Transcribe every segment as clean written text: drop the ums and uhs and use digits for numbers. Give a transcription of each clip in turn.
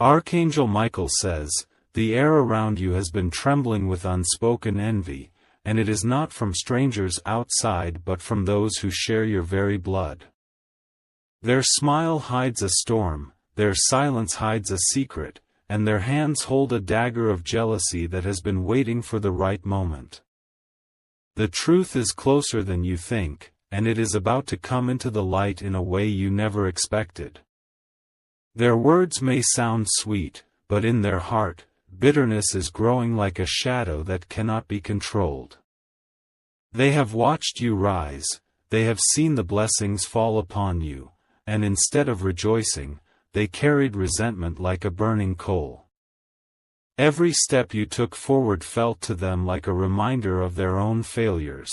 Archangel Michael says, "The air around you has been trembling with unspoken envy, and it is not from strangers outside but from those who share your very blood. Their smile hides a storm, their silence hides a secret, and their hands hold a dagger of jealousy that has been waiting for the right moment. The truth is closer than you think, and it is about to come into the light in a way you never expected. Their words may sound sweet, but in their heart, bitterness is growing like a shadow that cannot be controlled. They have watched you rise, they have seen the blessings fall upon you, and instead of rejoicing, they carried resentment like a burning coal. Every step you took forward felt to them like a reminder of their own failures.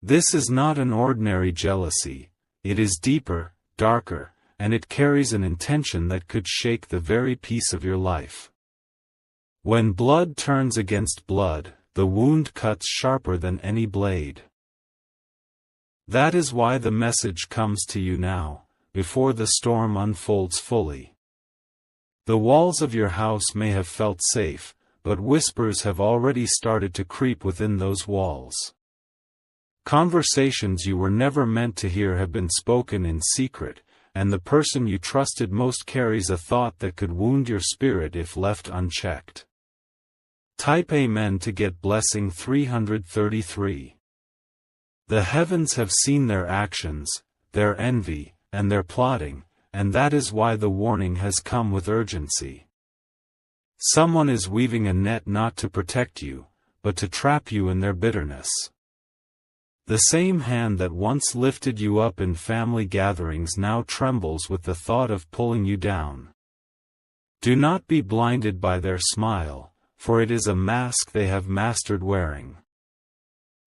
This is not an ordinary jealousy, it is deeper, darker, and it carries an intention that could shake the very peace of your life. When blood turns against blood, the wound cuts sharper than any blade. That is why the message comes to you now, before the storm unfolds fully. The walls of your house may have felt safe, but whispers have already started to creep within those walls. Conversations you were never meant to hear have been spoken in secret, and the person you trusted most carries a thought that could wound your spirit if left unchecked. Type Amen to get blessing 333. The heavens have seen their actions, their envy, and their plotting, and that is why the warning has come with urgency. Someone is weaving a net not to protect you, but to trap you in their bitterness. The same hand that once lifted you up in family gatherings now trembles with the thought of pulling you down. Do not be blinded by their smile, for it is a mask they have mastered wearing.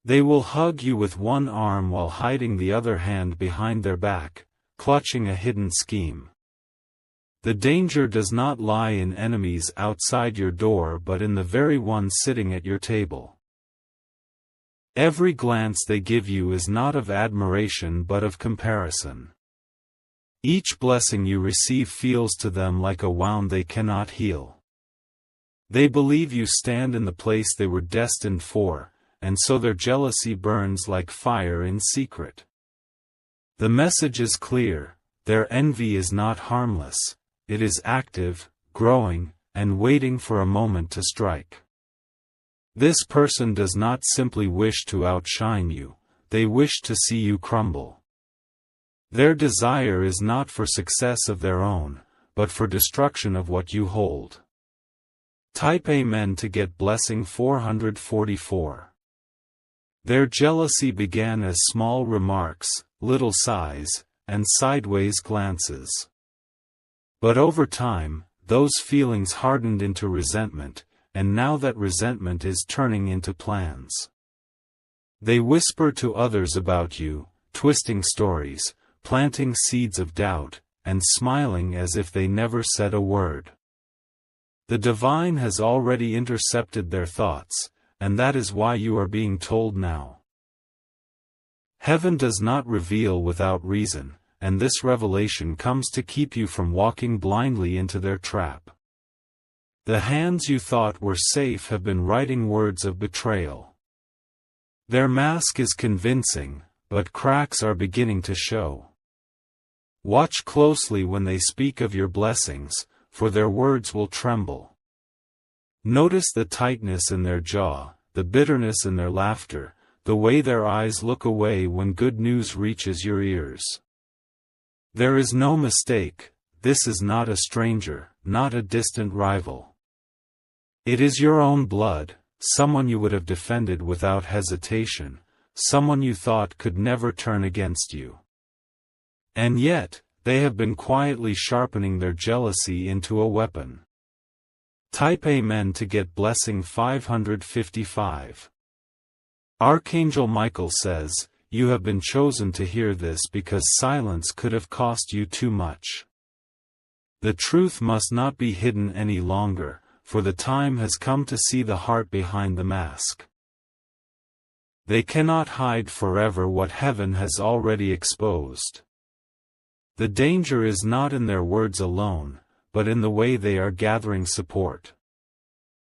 They will hug you with one arm while hiding the other hand behind their back, clutching a hidden scheme. The danger does not lie in enemies outside your door but in the very one sitting at your table. Every glance they give you is not of admiration but of comparison. Each blessing you receive feels to them like a wound they cannot heal. They believe you stand in the place they were destined for, and so their jealousy burns like fire in secret. The message is clear: their envy is not harmless, it is active, growing, and waiting for a moment to strike. This person does not simply wish to outshine you, they wish to see you crumble. Their desire is not for success of their own, but for destruction of what you hold. Type Amen to get blessing 444. Their jealousy began as small remarks, little sighs, and sideways glances. But over time, those feelings hardened into resentment, and now that resentment is turning into plans. They whisper to others about you, twisting stories, planting seeds of doubt, and smiling as if they never said a word. The divine has already intercepted their thoughts, and that is why you are being told now. Heaven does not reveal without reason, and this revelation comes to keep you from walking blindly into their trap. The hands you thought were safe have been writing words of betrayal. Their mask is convincing, but cracks are beginning to show. Watch closely when they speak of your blessings, for their words will tremble. Notice the tightness in their jaw, the bitterness in their laughter, the way their eyes look away when good news reaches your ears. There is no mistake, this is not a stranger, not a distant rival. It is your own blood, someone you would have defended without hesitation, someone you thought could never turn against you. And yet, they have been quietly sharpening their jealousy into a weapon. Type Amen to get blessing 555. Archangel Michael says, "You have been chosen to hear this because silence could have cost you too much. The truth must not be hidden any longer, for the time has come to see the heart behind the mask. They cannot hide forever what heaven has already exposed. The danger is not in their words alone, but in the way they are gathering support.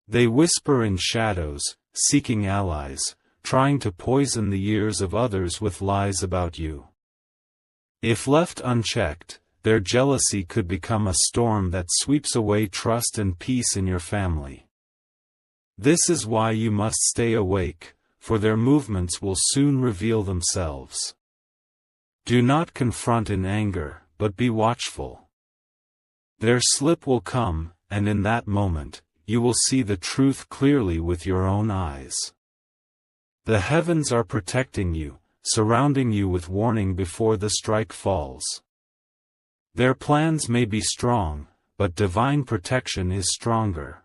They whisper in shadows, seeking allies, trying to poison the ears of others with lies about you. If left unchecked, their jealousy could become a storm that sweeps away trust and peace in your family. This is why you must stay awake, for their movements will soon reveal themselves. Do not confront in anger, but be watchful. Their slip will come, and in that moment, you will see the truth clearly with your own eyes. The heavens are protecting you, surrounding you with warning before the strike falls. Their plans may be strong, but divine protection is stronger.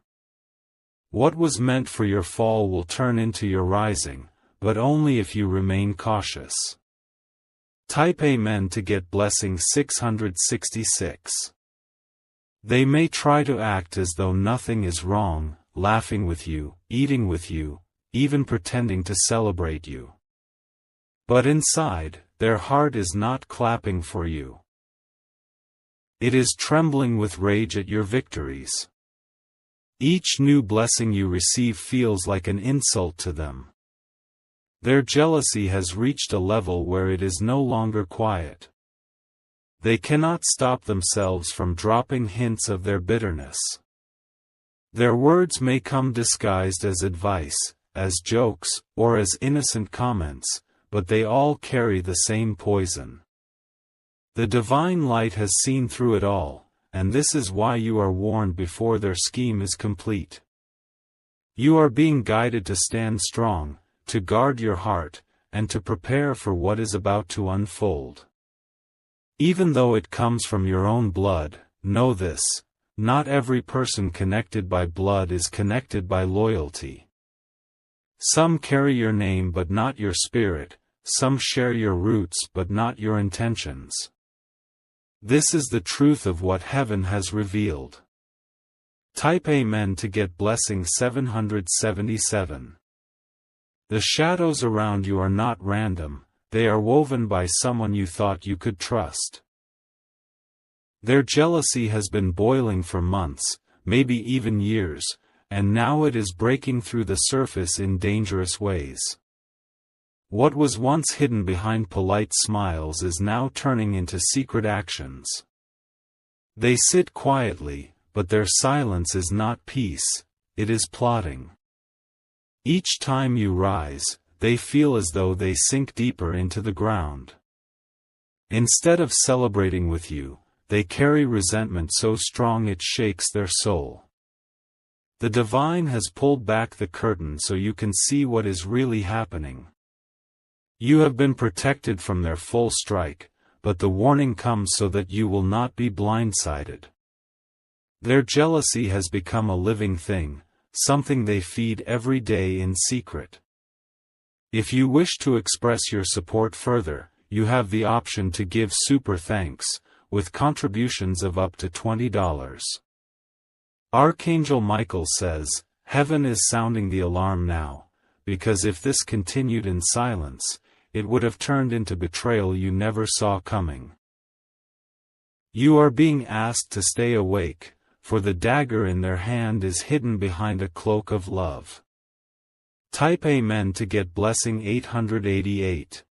What was meant for your fall will turn into your rising, but only if you remain cautious. Type Amen to get blessing 666. They may try to act as though nothing is wrong, laughing with you, eating with you, even pretending to celebrate you. But inside, their heart is not clapping for you. It is trembling with rage at your victories. Each new blessing you receive feels like an insult to them. Their jealousy has reached a level where it is no longer quiet. They cannot stop themselves from dropping hints of their bitterness. Their words may come disguised as advice, as jokes, or as innocent comments, but they all carry the same poison. The divine light has seen through it all, and this is why you are warned before their scheme is complete. You are being guided to stand strong, to guard your heart, and to prepare for what is about to unfold. Even though it comes from your own blood, know this: not every person connected by blood is connected by loyalty. Some carry your name but not your spirit, some share your roots but not your intentions. This is the truth of what heaven has revealed. Type Amen to get blessing 777. The shadows around you are not random, they are woven by someone you thought you could trust. Their jealousy has been boiling for months, maybe even years, and now it is breaking through the surface in dangerous ways. What was once hidden behind polite smiles is now turning into secret actions. They sit quietly, but their silence is not peace, it is plotting. Each time you rise, they feel as though they sink deeper into the ground. Instead of celebrating with you, they carry resentment so strong it shakes their soul. The divine has pulled back the curtain so you can see what is really happening. You have been protected from their full strike, but the warning comes so that you will not be blindsided. Their jealousy has become a living thing, something they feed every day in secret. If you wish to express your support further, you have the option to give super thanks, with contributions of up to $20. Archangel Michael says, "Heaven is sounding the alarm now, because if this continued in silence, it would have turned into betrayal you never saw coming." You are being asked to stay awake, for the dagger in their hand is hidden behind a cloak of love. Type Amen to get blessing 888.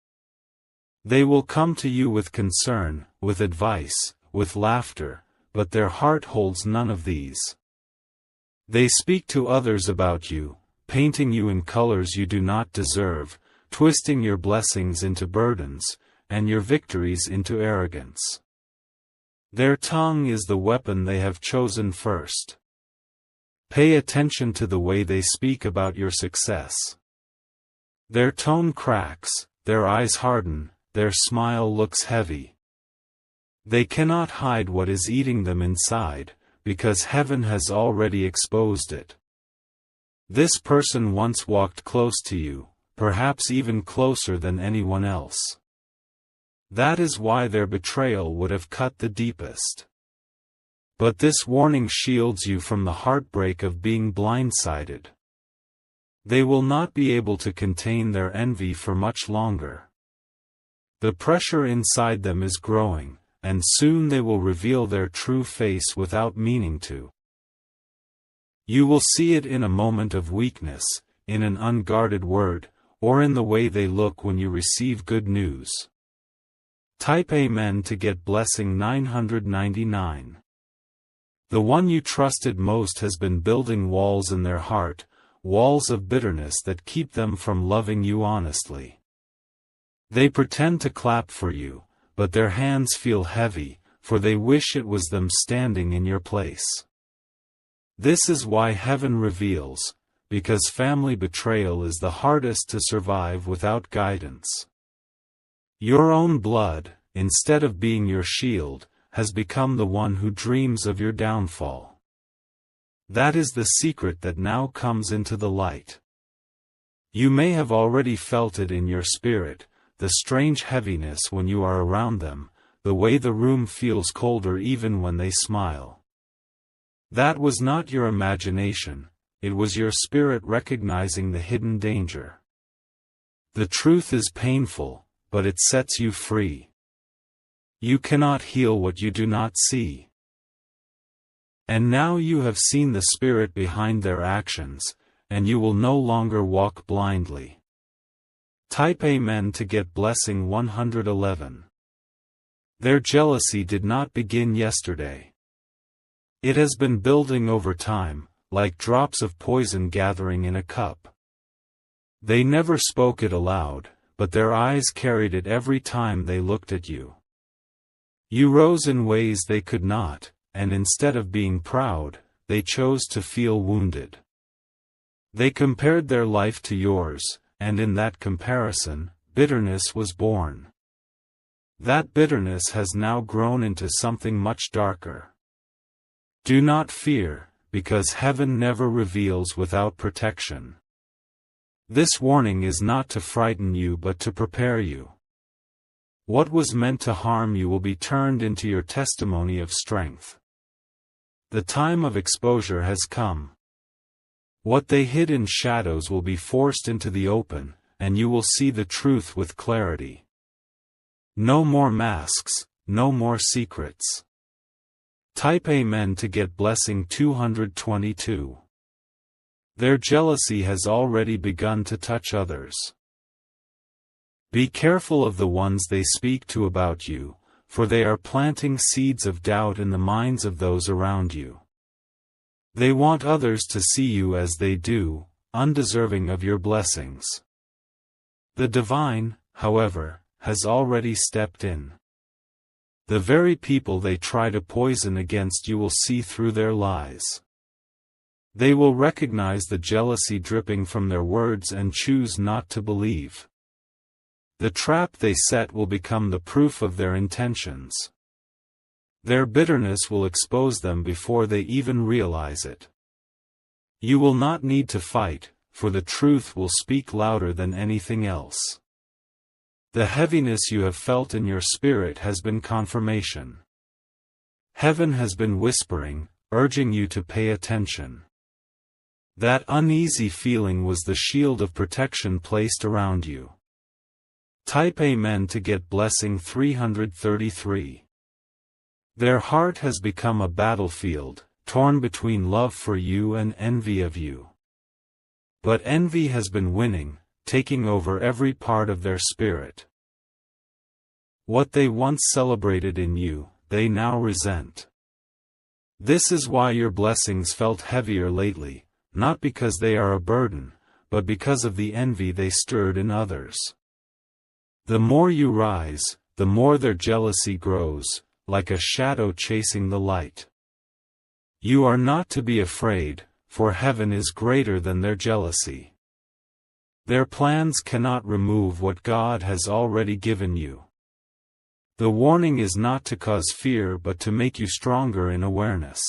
They will come to you with concern, with advice, with laughter, but their heart holds none of these. They speak to others about you, painting you in colors you do not deserve, twisting your blessings into burdens, and your victories into arrogance. Their tongue is the weapon they have chosen first. Pay attention to the way they speak about your success. Their tone cracks, their eyes harden, their smile looks heavy. They cannot hide what is eating them inside, because heaven has already exposed it. This person once walked close to you, perhaps even closer than anyone else. That is why their betrayal would have cut the deepest. But this warning shields you from the heartbreak of being blindsided. They will not be able to contain their envy for much longer. The pressure inside them is growing, and soon they will reveal their true face without meaning to. You will see it in a moment of weakness, in an unguarded word, or in the way they look when you receive good news. Type Amen to get blessing 999. The one you trusted most has been building walls in their heart, walls of bitterness that keep them from loving you honestly. They pretend to clap for you, but their hands feel heavy, for they wish it was them standing in your place. This is why heaven reveals, because family betrayal is the hardest to survive without guidance. Your own blood, instead of being your shield, has become the one who dreams of your downfall. That is the secret that now comes into the light. You may have already felt it in your spirit, the strange heaviness when you are around them, the way the room feels colder even when they smile. That was not your imagination, it was your spirit recognizing the hidden danger. The truth is painful, but it sets you free. You cannot heal what you do not see. And now you have seen the spirit behind their actions, and you will no longer walk blindly. Type Amen to get blessing 111. Their jealousy did not begin yesterday. It has been building over time, like drops of poison gathering in a cup. They never spoke it aloud, but their eyes carried it every time they looked at you. You rose in ways they could not, and instead of being proud, they chose to feel wounded. They compared their life to yours, and in that comparison, bitterness was born. That bitterness has now grown into something much darker. Do not fear, because heaven never reveals without protection. This warning is not to frighten you but to prepare you. What was meant to harm you will be turned into your testimony of strength. The time of exposure has come. What they hid in shadows will be forced into the open, and you will see the truth with clarity. No more masks, no more secrets. Type Amen to get blessing 222. Their jealousy has already begun to touch others. Be careful of the ones they speak to about you, for they are planting seeds of doubt in the minds of those around you. They want others to see you as they do, undeserving of your blessings. The divine, however, has already stepped in. The very people they try to poison against you will see through their lies. They will recognize the jealousy dripping from their words and choose not to believe. The trap they set will become the proof of their intentions. Their bitterness will expose them before they even realize it. You will not need to fight, for the truth will speak louder than anything else. The heaviness you have felt in your spirit has been confirmation. Heaven has been whispering, urging you to pay attention. That uneasy feeling was the shield of protection placed around you. Type Amen to get blessing 333. Their heart has become a battlefield, torn between love for you and envy of you. But envy has been winning, taking over every part of their spirit. What they once celebrated in you, they now resent. This is why your blessings felt heavier lately, not because they are a burden, but because of the envy they stirred in others. The more you rise, the more their jealousy grows, like a shadow chasing the light. You are not to be afraid, for heaven is greater than their jealousy. Their plans cannot remove what God has already given you. The warning is not to cause fear but to make you stronger in awareness.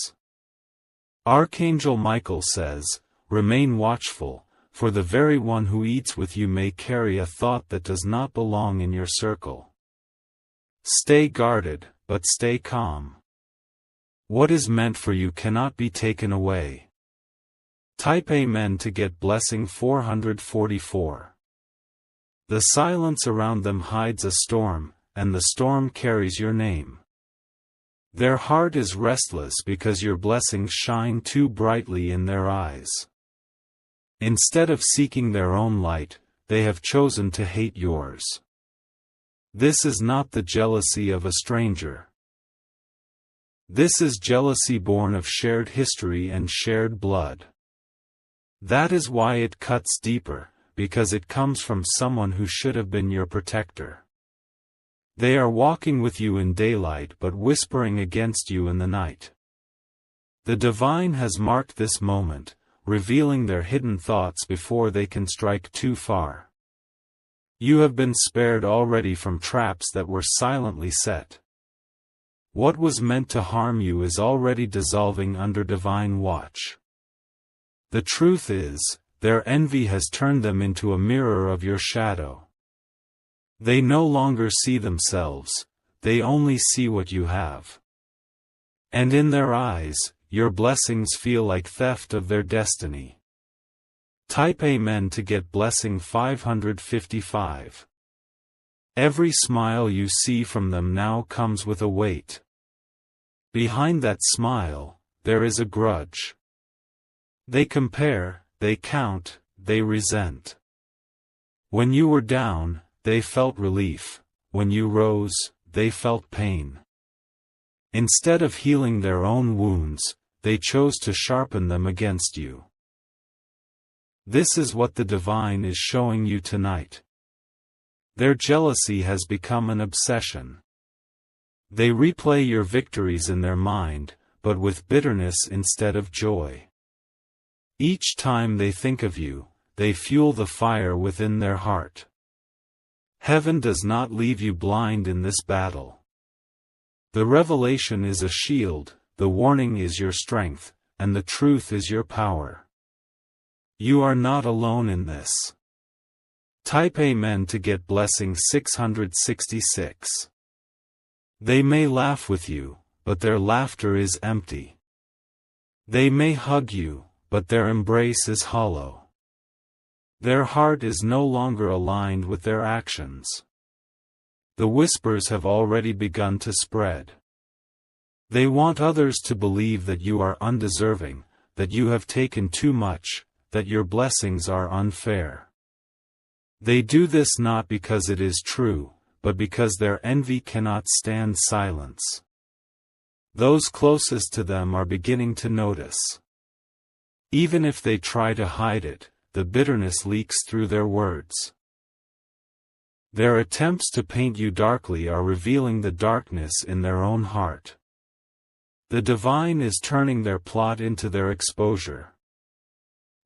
Archangel Michael says, "Remain watchful, for the very one who eats with you may carry a thought that does not belong in your circle." Stay guarded, but stay calm. What is meant for you cannot be taken away. Type Amen to get blessing 444. The silence around them hides a storm, and the storm carries your name. Their heart is restless because your blessings shine too brightly in their eyes. Instead of seeking their own light, they have chosen to hate yours. This is not the jealousy of a stranger. This is jealousy born of shared history and shared blood. That is why it cuts deeper, because it comes from someone who should have been your protector. They are walking with you in daylight but whispering against you in the night. The divine has marked this moment, revealing their hidden thoughts before they can strike too far. You have been spared already from traps that were silently set. What was meant to harm you is already dissolving under divine watch. The truth is, their envy has turned them into a mirror of your shadow. They no longer see themselves, they only see what you have. And in their eyes, your blessings feel like theft of their destiny. Type Amen to get blessing 555. Every smile you see from them now comes with a weight. Behind that smile, there is a grudge. They compare, they count, they resent. When you were down, they felt relief. When you rose, they felt pain. Instead of healing their own wounds, they chose to sharpen them against you. This is what the divine is showing you tonight. Their jealousy has become an obsession. They replay your victories in their mind, but with bitterness instead of joy. Each time they think of you, they fuel the fire within their heart. Heaven does not leave you blind in this battle. The revelation is a shield, the warning is your strength, and the truth is your power. You are not alone in this. Type Amen to get blessing 666. They may laugh with you, but their laughter is empty. They may hug you, but their embrace is hollow. Their heart is no longer aligned with their actions. The whispers have already begun to spread. They want others to believe that you are undeserving, that you have taken too much, that your blessings are unfair. They do this not because it is true, but because their envy cannot stand silence. Those closest to them are beginning to notice. Even if they try to hide it, the bitterness leaks through their words. Their attempts to paint you darkly are revealing the darkness in their own heart. The divine is turning their plot into their exposure.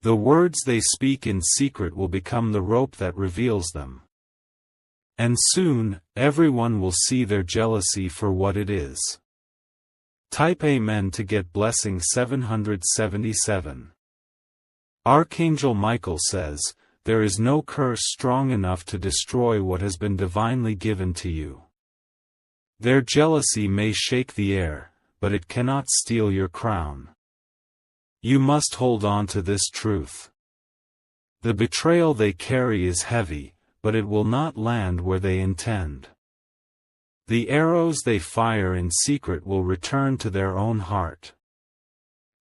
The words they speak in secret will become the rope that reveals them. And soon, everyone will see their jealousy for what it is. Type Amen to get blessing 777. Archangel Michael says, there is no curse strong enough to destroy what has been divinely given to you. Their jealousy may shake the air, but it cannot steal your crown. You must hold on to this truth. The betrayal they carry is heavy, but it will not land where they intend. The arrows they fire in secret will return to their own heart.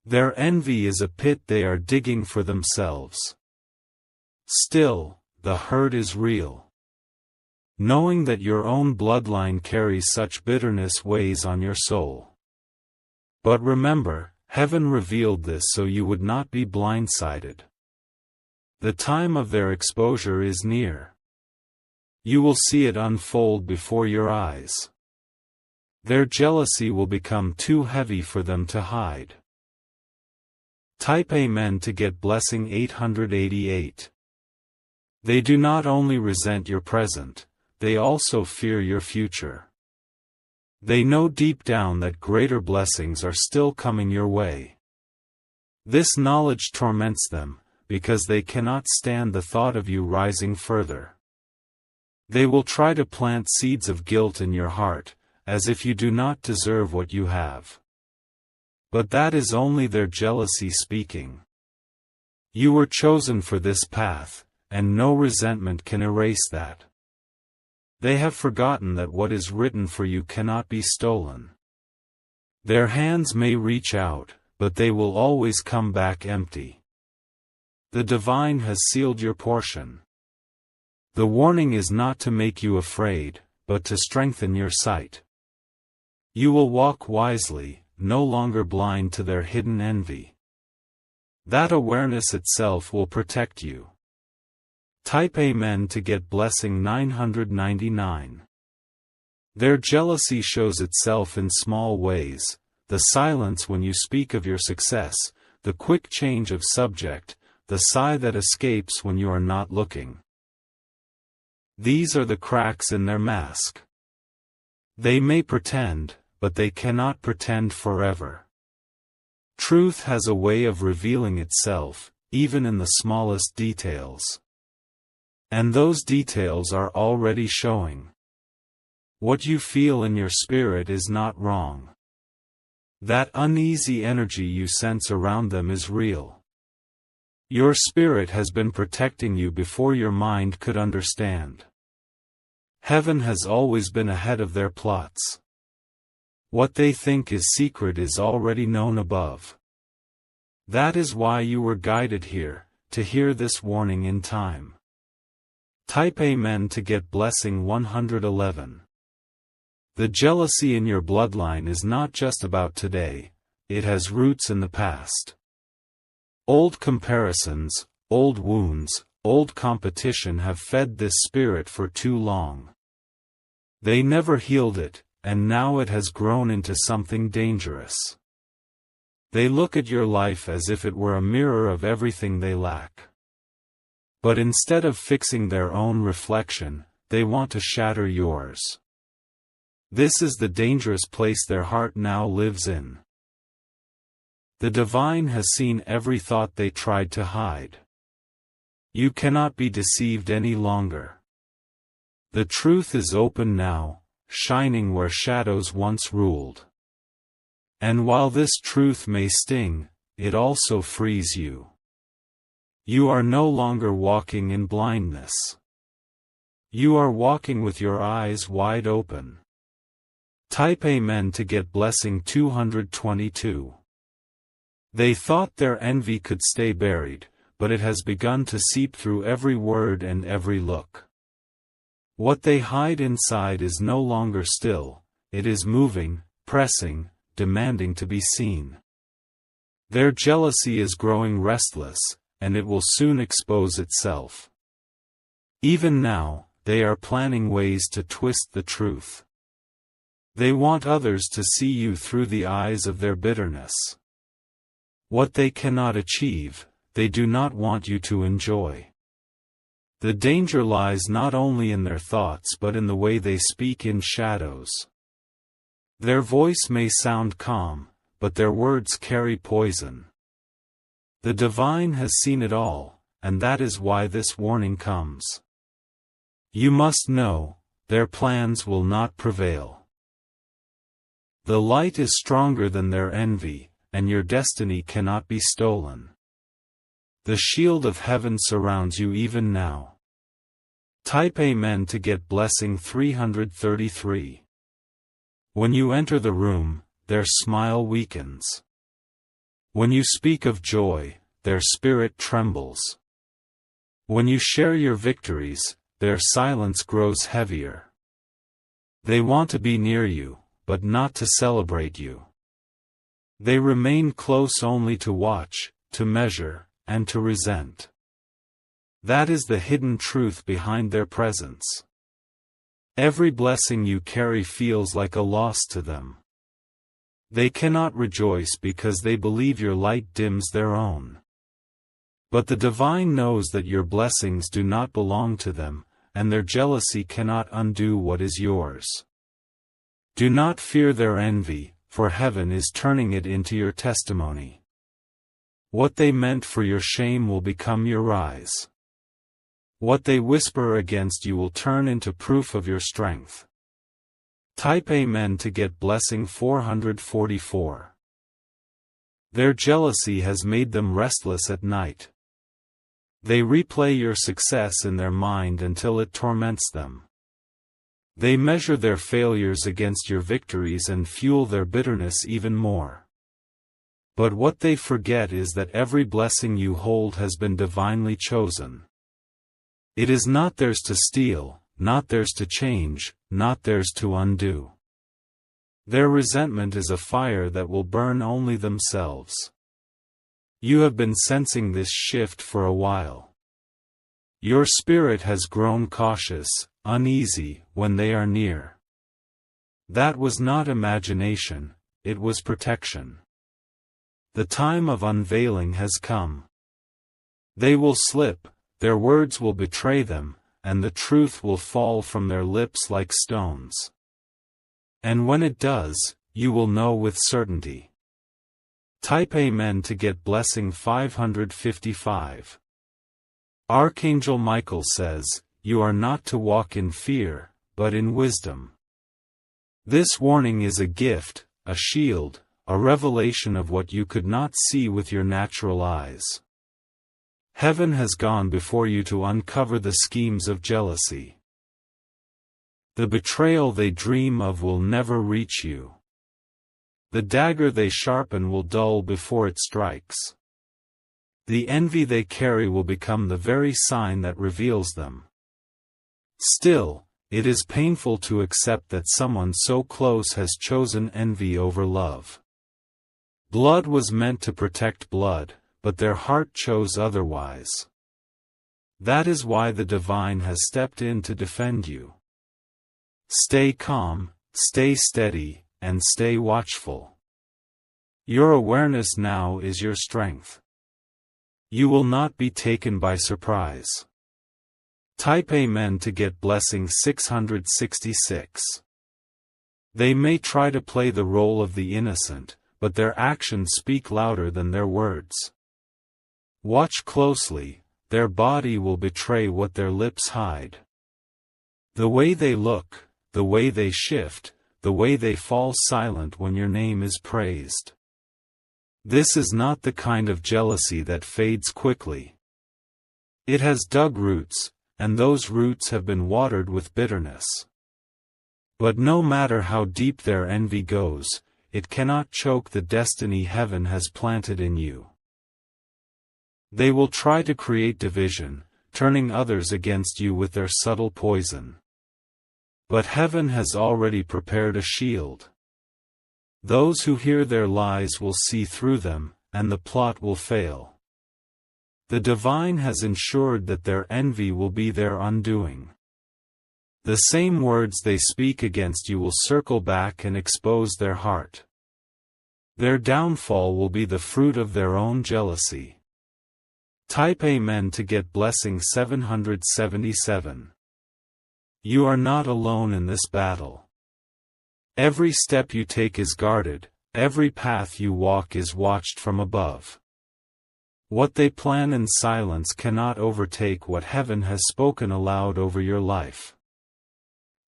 Their envy is a pit they are digging for themselves. Still, the hurt is real. Knowing that your own bloodline carries such bitterness weighs on your soul. But remember, heaven revealed this so you would not be blindsided. The time of their exposure is near. You will see it unfold before your eyes. Their jealousy will become too heavy for them to hide. Type Amen to get blessing 888. They do not only resent your present, they also fear your future. They know deep down that greater blessings are still coming your way. This knowledge torments them, because they cannot stand the thought of you rising further. They will try to plant seeds of guilt in your heart, as if you do not deserve what you have. But that is only their jealousy speaking. You were chosen for this path, and no resentment can erase that. They have forgotten that what is written for you cannot be stolen. Their hands may reach out, but they will always come back empty. The divine has sealed your portion. The warning is not to make you afraid, but to strengthen your sight. You will walk wisely, no longer blind to their hidden envy. That awareness itself will protect you. Type Amen to get blessing 999. Their jealousy shows itself in small ways: the silence when you speak of your success, the quick change of subject, the sigh that escapes when you are not looking. These are the cracks in their mask. They may pretend, but they cannot pretend forever. Truth has a way of revealing itself, even in the smallest details. And those details are already showing. What you feel in your spirit is not wrong. That uneasy energy you sense around them is real. Your spirit has been protecting you before your mind could understand. Heaven has always been ahead of their plots. What they think is secret is already known above. That is why you were guided here, to hear this warning in time. Type Amen to get blessing 111. The jealousy in your bloodline is not just about today, it has roots in the past. Old comparisons, old wounds, old competition have fed this spirit for too long. They never healed it, and now it has grown into something dangerous. They look at your life as if it were a mirror of everything they lack. But instead of fixing their own reflection, they want to shatter yours. This is the dangerous place their heart now lives in. The divine has seen every thought they tried to hide. You cannot be deceived any longer. The truth is open now, shining where shadows once ruled. And while this truth may sting, it also frees you. You are no longer walking in blindness. You are walking with your eyes wide open. Type Amen to get blessing 222. They thought their envy could stay buried, but it has begun to seep through every word and every look. What they hide inside is no longer still, it is moving, pressing, demanding to be seen. Their jealousy is growing restless, and it will soon expose itself. Even now, they are planning ways to twist the truth. They want others to see you through the eyes of their bitterness. What they cannot achieve, they do not want you to enjoy. The danger lies not only in their thoughts but in the way they speak in shadows. Their voice may sound calm, but their words carry poison. The divine has seen it all, and that is why this warning comes. You must know, their plans will not prevail. The light is stronger than their envy, and your destiny cannot be stolen. The shield of heaven surrounds you even now. Type Amen to get blessing 333. When you enter the room, their smile weakens. When you speak of joy, their spirit trembles. When you share your victories, their silence grows heavier. They want to be near you, but not to celebrate you. They remain close only to watch, to measure, and to resent. That is the hidden truth behind their presence. Every blessing you carry feels like a loss to them. They cannot rejoice because they believe your light dims their own. But the divine knows that your blessings do not belong to them, and their jealousy cannot undo what is yours. Do not fear their envy, for heaven is turning it into your testimony. What they meant for your shame will become your rise. What they whisper against you will turn into proof of your strength. Type Amen to get blessing 444. Their jealousy has made them restless at night. They replay your success in their mind until it torments them. They measure their failures against your victories and fuel their bitterness even more. But what they forget is that every blessing you hold has been divinely chosen. It is not theirs to steal, not theirs to change, not theirs to undo. Their resentment is a fire that will burn only themselves. You have been sensing this shift for a while. Your spirit has grown cautious, uneasy, when they are near. That was not imagination, it was protection. The time of unveiling has come. They will slip, their words will betray them, and the truth will fall from their lips like stones. And when it does, you will know with certainty. Type Amen to get blessing 555. Archangel Michael says, "You are not to walk in fear, but in wisdom." This warning is a gift, a shield, a revelation of what you could not see with your natural eyes. Heaven has gone before you to uncover the schemes of jealousy. The betrayal they dream of will never reach you. The dagger they sharpen will dull before it strikes. The envy they carry will become the very sign that reveals them. Still, it is painful to accept that someone so close has chosen envy over love. Blood was meant to protect blood, but their heart chose otherwise. That is why the divine has stepped in to defend you. Stay calm, stay steady, and stay watchful. Your awareness now is your strength. You will not be taken by surprise. Type Amen to get blessing 666. They may try to play the role of the innocent, but their actions speak louder than their words. Watch closely, their body will betray what their lips hide. The way they look, the way they shift, the way they fall silent when your name is praised. This is not the kind of jealousy that fades quickly. It has dug roots, and those roots have been watered with bitterness. But no matter how deep their envy goes, it cannot choke the destiny heaven has planted in you. They will try to create division, turning others against you with their subtle poison. But heaven has already prepared a shield. Those who hear their lies will see through them, and the plot will fail. The divine has ensured that their envy will be their undoing. The same words they speak against you will circle back and expose their heart. Their downfall will be the fruit of their own jealousy. Type Amen to get blessing 777. You are not alone in this battle. Every step you take is guarded, every path you walk is watched from above. What they plan in silence cannot overtake what heaven has spoken aloud over your life.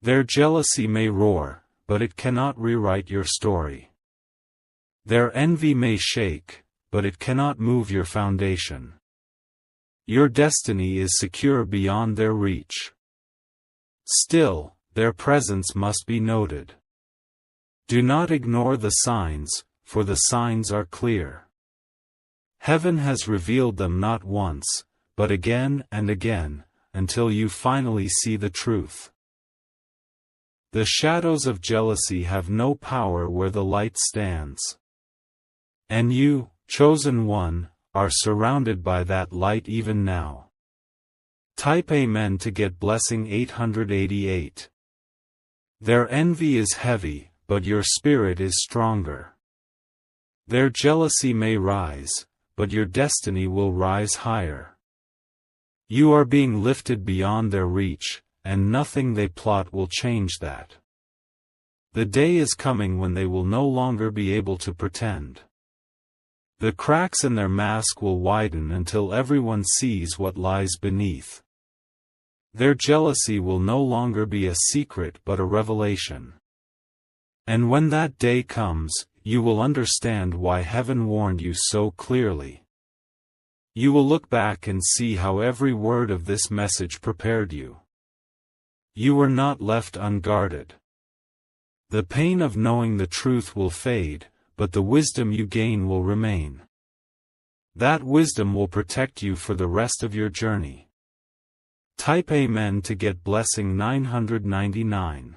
Their jealousy may roar, but it cannot rewrite your story. Their envy may shake, but it cannot move your foundation. Your destiny is secure beyond their reach. Still, their presence must be noted. Do not ignore the signs, for the signs are clear. Heaven has revealed them not once, but again and again, until you finally see the truth. The shadows of jealousy have no power where the light stands. And you, chosen one, are surrounded by that light even now. Type Amen to get blessing 888. Their envy is heavy, but your spirit is stronger. Their jealousy may rise, but your destiny will rise higher. You are being lifted beyond their reach, and nothing they plot will change that. The day is coming when they will no longer be able to pretend. The cracks in their mask will widen until everyone sees what lies beneath. Their jealousy will no longer be a secret but a revelation. And when that day comes, you will understand why heaven warned you so clearly. You will look back and see how every word of this message prepared you. You were not left unguarded. The pain of knowing the truth will fade, but the wisdom you gain will remain. That wisdom will protect you for the rest of your journey. Type Amen to get blessing 999.